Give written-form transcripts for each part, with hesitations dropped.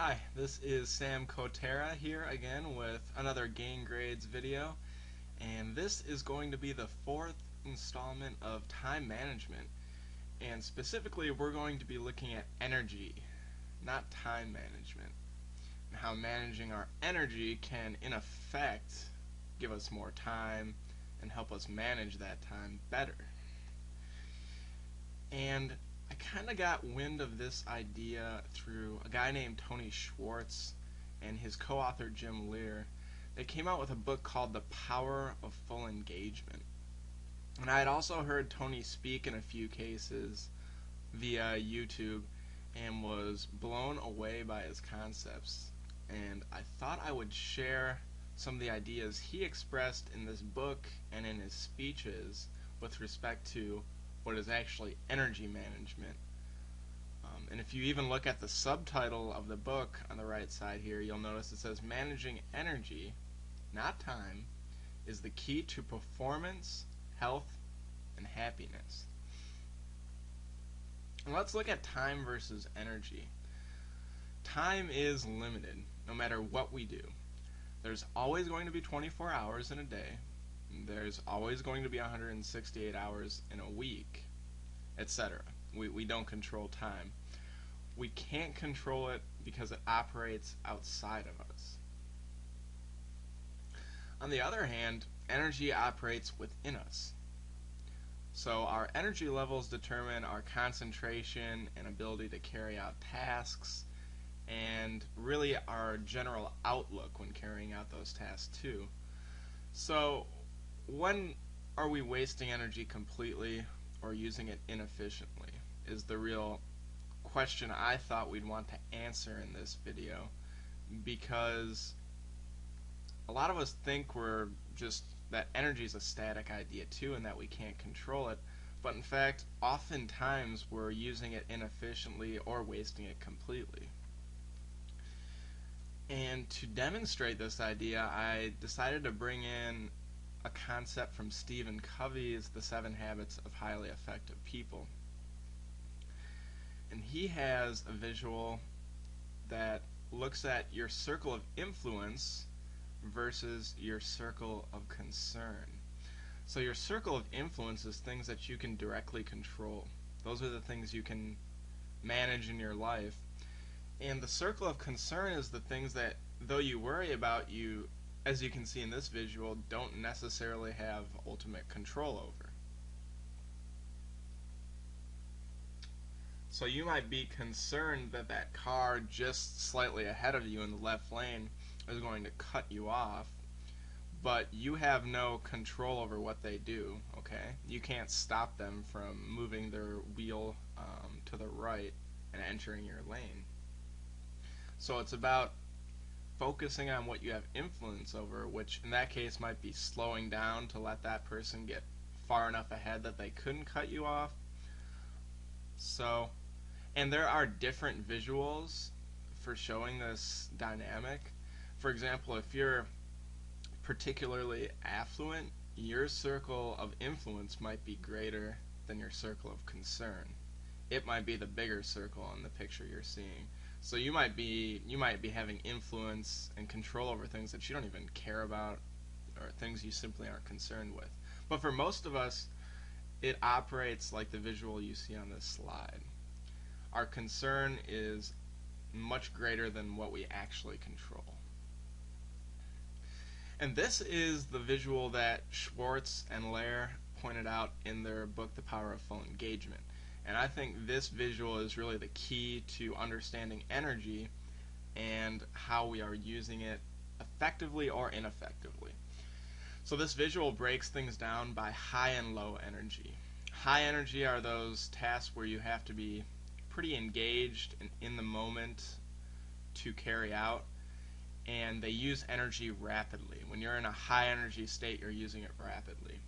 Hi, this is Sam Kotera here again with another Gain Grades video, and this is going to be the fourth installment of time management, and specifically we're going to be looking at energy, not time management, and how managing our energy can in effect give us more time and help us manage that time better. And I kind of got wind of this idea through a guy named Tony Schwartz and his co-author Jim Loehr. They came out with a book called The Power of Full Engagement. And I had also heard Tony speak in a few cases via YouTube and was blown away by his concepts. And I thought I would share some of the ideas he expressed in this book and in his speeches with respect to what is actually energy management. And if you even look at the subtitle of the book on the right side here, you'll notice it says managing energy, not time, is the key to performance, health, and happiness. And let's look at time versus energy. Time is limited, no matter what we do. There's always going to be 24 hours in a day. There's always going to be 168 hours in a week, etc. We don't control time. We can't control it because it operates outside of us. On the other hand, energy operates within us. So our energy levels determine our concentration and ability to carry out tasks, and really our general outlook when carrying out those tasks too. So when are we wasting energy completely or using it inefficiently is the real question I thought we'd want to answer in this video, because a lot of us think that energy is a static idea too and that we can't control it, but in fact oftentimes we're using it inefficiently or wasting it completely. And to demonstrate this idea, I decided to bring in a concept from Stephen Covey's The 7 Habits of Highly Effective People. And he has a visual that looks at your circle of influence versus your circle of concern. So your circle of influence is things that you can directly control. Those are the things you can manage in your life. And the circle of concern is the things that, though you worry about, you, as you can see in this visual, don't necessarily have ultimate control over. So you might be concerned that that car just slightly ahead of you in the left lane is going to cut you off, but you have no control over what they do, okay? You can't stop them from moving their wheel to the right and entering your lane. So it's about focusing on what you have influence over, which in that case might be slowing down to let that person get far enough ahead that they couldn't cut you off. So, and there are different visuals for showing this dynamic. For example, if you're particularly affluent, your circle of influence might be greater than your circle of concern. It might be the bigger circle in the picture you're seeing. So you might be having influence and control over things that you don't even care about, or things you simply aren't concerned with. But for most of us, it operates like the visual you see on this slide. Our concern is much greater than what we actually control. And this is the visual that Schwartz and Loehr pointed out in their book, The Power of Full Engagement. And I think this visual is really the key to understanding energy and how we are using it effectively or ineffectively. So this visual breaks things down by high and low energy. High energy are those tasks where you have to be pretty engaged and in the moment to carry out, and they use energy rapidly. When you're in a high energy state, you're using it rapidly.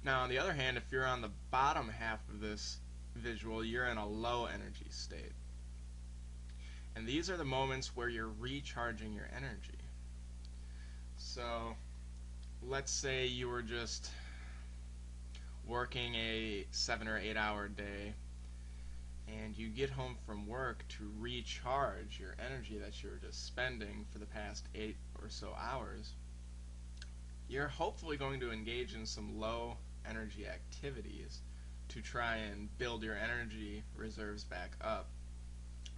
Now on the other hand, if you're on the bottom half of this visual, you're in a low energy state. And these are the moments where you're recharging your energy. So let's say you were just working a 7 or 8 hour day and and you get home from work to recharge your energy that you were just spending for the past 8 or so hours, you're hopefully going to engage in some low energy activities to try and build your energy reserves back up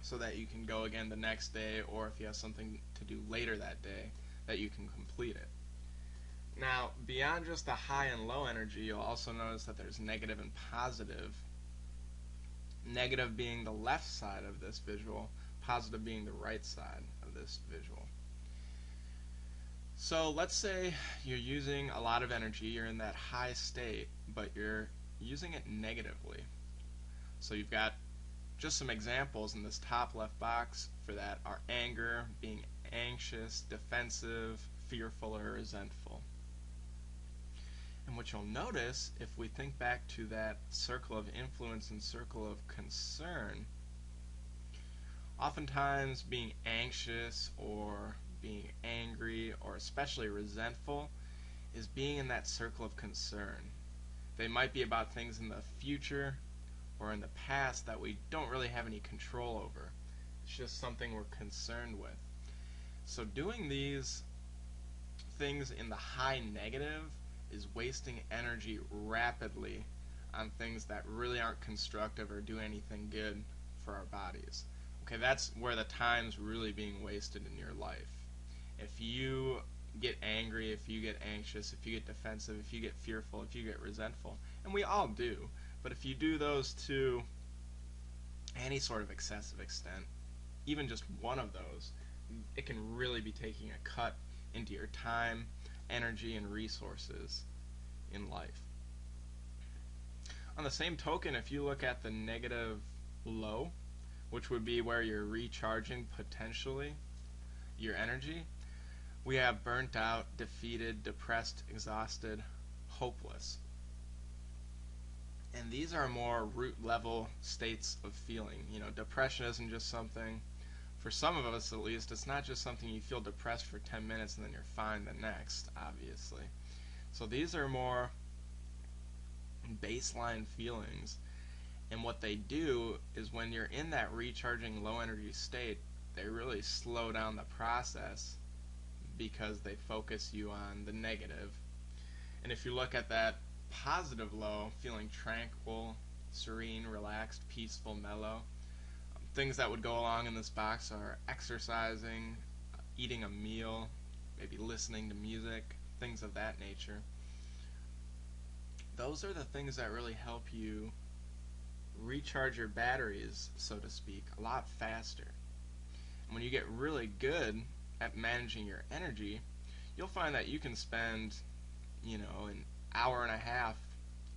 so that you can go again the next day, or if you have something to do later that day, that you can complete it. Now, beyond just the high and low energy, you'll also notice that there's negative and positive. Negative being the left side of this visual, positive being the right side of this visual. So let's say you're using a lot of energy, you're in that high state, but you're using it negatively. So you've got just some examples in this top left box for that are anger, being anxious, defensive, fearful, or resentful. And what you'll notice, if we think back to that circle of influence and circle of concern, oftentimes being anxious or being angry or especially resentful is being in that circle of concern. They might be about things in the future or in the past that we don't really have any control over. It's just something we're concerned with. So doing these things in the high negative is wasting energy rapidly on things that really aren't constructive or do anything good for our bodies. Okay, that's where the time's really being wasted in your life. If you get angry, if you get anxious, if you get defensive, if you get fearful, if you get resentful, and we all do, but if you do those to any sort of excessive extent, even just one of those, it can really be taking a cut into your time, energy, and resources in life. On the same token, if you look at the negative low, which would be where you're recharging potentially your energy, we have burnt out, defeated, depressed, exhausted, hopeless. And these are more root level states of feeling. You know, depression isn't just something, for some of us at least, it's not just something you feel depressed for 10 minutes and then you're fine the next, obviously. So these are more baseline feelings. And what they do is when you're in that recharging low energy state, they really slow down the process because they focus you on the negative. And if you look at that positive low, feeling tranquil, serene, relaxed, peaceful, mellow, things that would go along in this box are exercising, eating a meal, maybe listening to music, things of that nature. Those are the things that really help you recharge your batteries, so to speak, a lot faster. And when you get really good at managing your energy, you'll find that you can spend, an hour and a half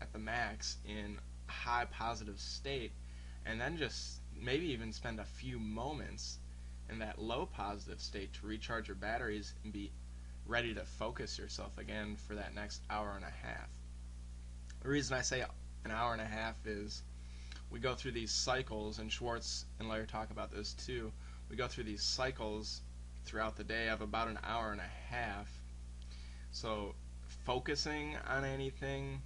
at the max in a high positive state, and then just maybe even spend a few moments in that low positive state to recharge your batteries and be ready to focus yourself again for that next hour and a half. The reason I say an hour and a half is we go through these cycles, and Schwartz and Loehr talk about this too. We go through these cycles throughout the day of about an hour and a half. So focusing on anything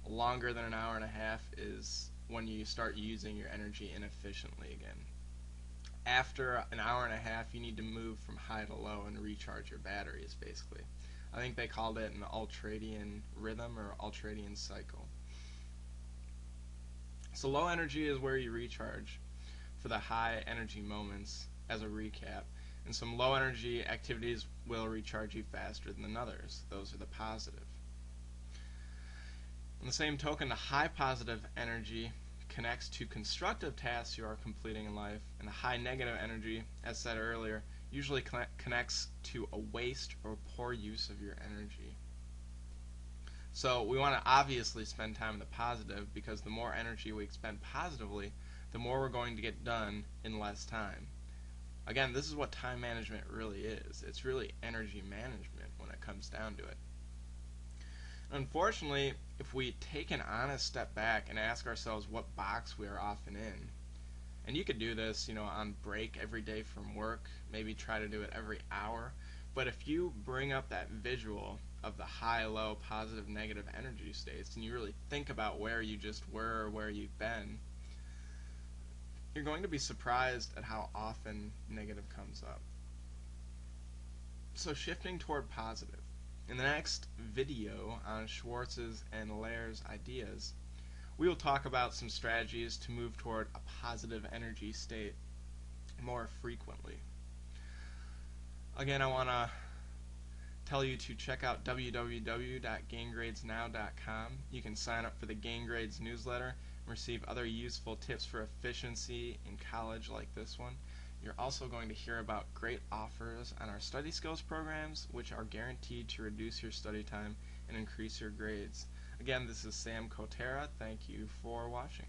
longer than an hour and a half is when you start using your energy inefficiently again. After an hour and a half, you need to move from high to low and recharge your batteries, basically. I think they called it an ultradian rhythm or ultradian cycle. So low energy is where you recharge for the high energy moments, as a recap. And some low energy activities will recharge you faster than others. Those are the positive. On the same token, the high positive energy connects to constructive tasks you are completing in life, and the high negative energy, as said earlier, usually connects to a waste or poor use of your energy. So we want to obviously spend time in the positive, because the more energy we expend positively, the more we're going to get done in less time. Again, this is what time management really is. It's really energy management when it comes down to it. Unfortunately, if we take an honest step back and ask ourselves what box we are often in, and you could do this, on break every day from work, maybe try to do it every hour, but if you bring up that visual of the high, low, positive, negative energy states, and you really think about where you just were or where you've been, you're going to be surprised at how often negative comes up. So shifting toward positive. In the next video on Schwartz's and Loehr's ideas, we will talk about some strategies to move toward a positive energy state more frequently. Again, I want to tell you to check out www.gaingradesnow.com. You can sign up for the Gain Grades newsletter and receive other useful tips for efficiency in college like this one. You're also going to hear about great offers on our study skills programs, which are guaranteed to reduce your study time and increase your grades. Again, this is Sam Kotera. Thank you for watching.